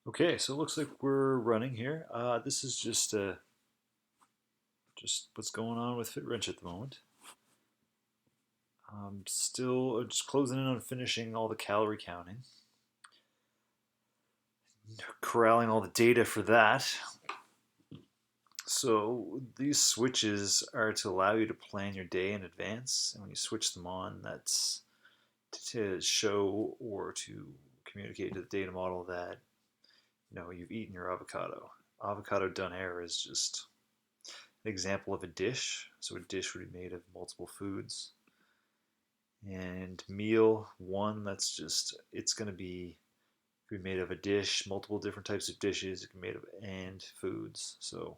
Okay, so it looks like we're running here. This is just what's going on with FitWrench at the moment. Still just closing in on finishing all the calorie counting, corralling all the data for that. So these switches are to allow you to plan your day in advance, and when you switch them on, that's to show or to communicate to the data model that you've eaten your avocado. Avocado donair is just an example of a dish. So a dish would be made of multiple foods. And meal one, it's going to be made of a dish, multiple different types of dishes. It can be made of and foods. So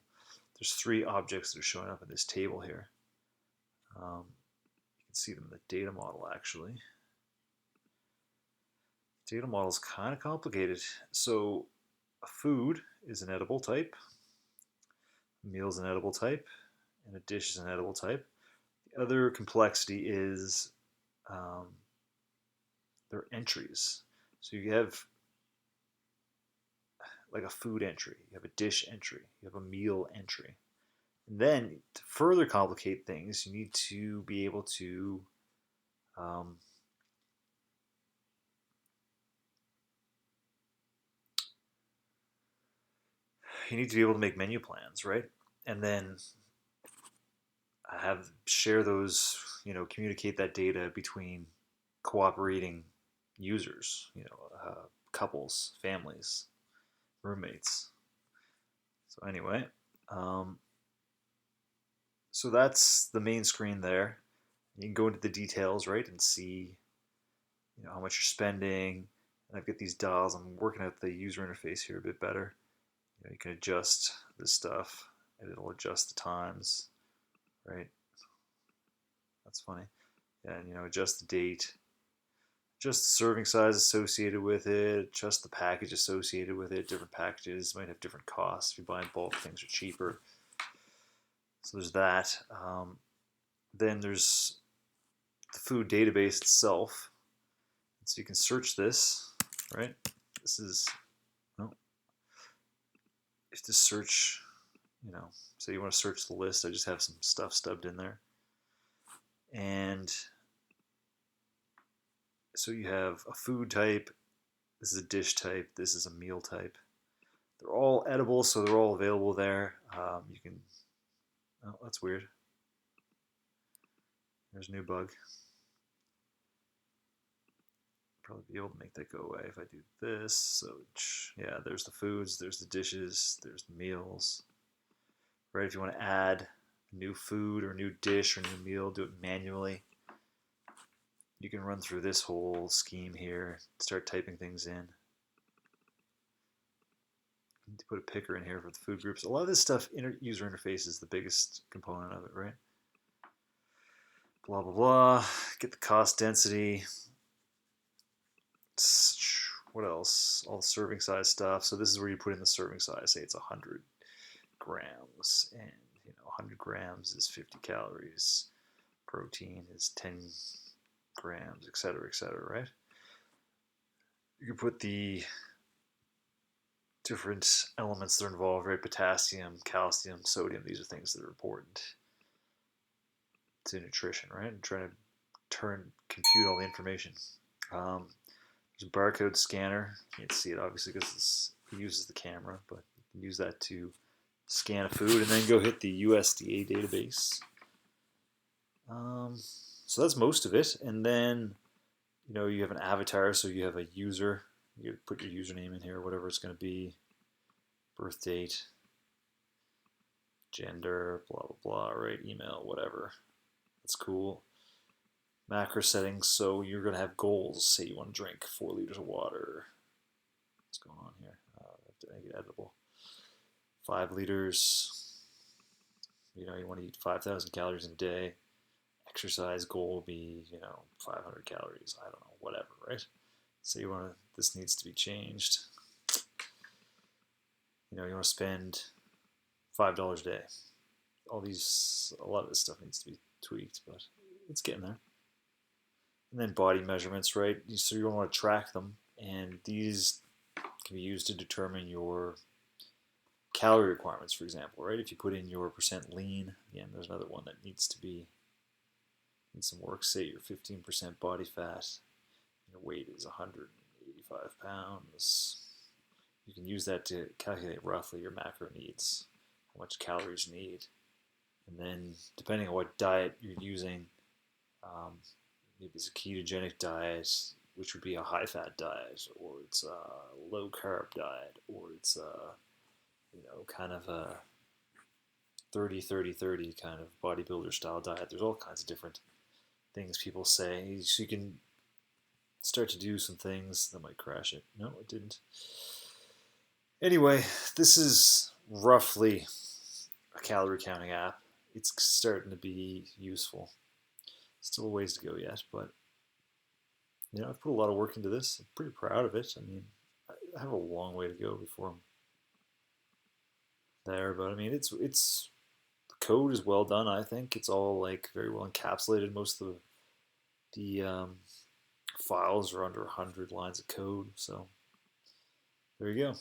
there's three objects that are showing up in this table here. You can see them in the data model actually. Data model is kind of complicated. So a food is an edible type, a meal is an edible type, and a dish is an edible type. The other complexity is um, their entries. So you have like a food entry, you have a dish entry, you have a meal entry. And then to further complicate things, you need to be able to um, make menu plans, right? And then have share those, communicate that data between cooperating users, couples, families, roommates. So anyway, um, so that's the main screen there. You can go into the details, right, and see, how much you're spending. And I've got these dials. I'm working out the user interface here a bit better. You can adjust this stuff, and it'll adjust the times, right? That's funny. Yeah, and adjust the date, adjust the serving size associated with it, adjust the package associated with it. Different packages might have different costs. If you buy in bulk, things are cheaper. So there's that. Then there's the food database itself. So you can search this, right? This is, oh, you have to search, say you want to search the list. I just have some stuff stubbed in there. And so you have a food type, this is a dish type, this is a meal type. They're all edible, so they're all available there. You can, oh, that's weird. There's a new bug. Probably be able to make that go away if I do this. So yeah, there's the foods, there's the dishes, there's the meals. Right, if you want to add a new food or new dish or new meal, do it manually. You can run through this whole scheme here, start typing things in. You need to put a picker in here for the food groups. A lot of this stuff, user interface is the biggest component of it, right? Blah, blah, blah. Get the cost density. What else? All the serving size stuff. So this is where you put in the serving size. Say it's 100 grams, and 100 grams is 50 calories. Protein is 10 grams, etc., right? You can put the different elements that are involved, right? Potassium, calcium, sodium. These are things that are important to nutrition, right? And trying to compute all the information. There's a barcode scanner. You can't see it obviously because it uses the camera, but you can use that to scan a food and then go hit the USDA database. So that's most of it. And then, you have an avatar, so you have a user. You put your username in here, whatever it's going to be, birth date, gender, blah, blah, blah, right? Email, whatever. That's cool. Macro settings, so you're going to have goals. Say you want to drink 4 liters of water. What's going on here? I have to make it editable. 5 liters. You want to eat 5,000 calories in a day. Exercise goal will be, 500 calories. I don't know, whatever, right? Say this needs to be changed. You want to spend $5 a day. A lot of this stuff needs to be tweaked, but it's getting there. And then body measurements, right? So you want to track them, and these can be used to determine your calorie requirements, for example, right? If you put in your percent lean, again, there's another one that needs to be in some work. Say you're 15% body fat, your weight is 185 pounds. You can use that to calculate roughly your macro needs, how much calories you need. And then, depending on what diet you're using, maybe it's a ketogenic diet, which would be a high fat diet, or it's a low carb diet, or it's a kind of a 30-30-30 kind of bodybuilder style diet. There's all kinds of different things people say. So you can start to do some things that might crash it. No, it didn't. Anyway, this is roughly a calorie counting app. It's starting to be useful. Still a ways to go yet, but I've put a lot of work into this. I'm pretty proud of it. I mean, I have a long way to go before I'm there, but I mean, it's the code is well done. I think it's all like very well encapsulated. Most of the files are under 100 lines of code, so there you go.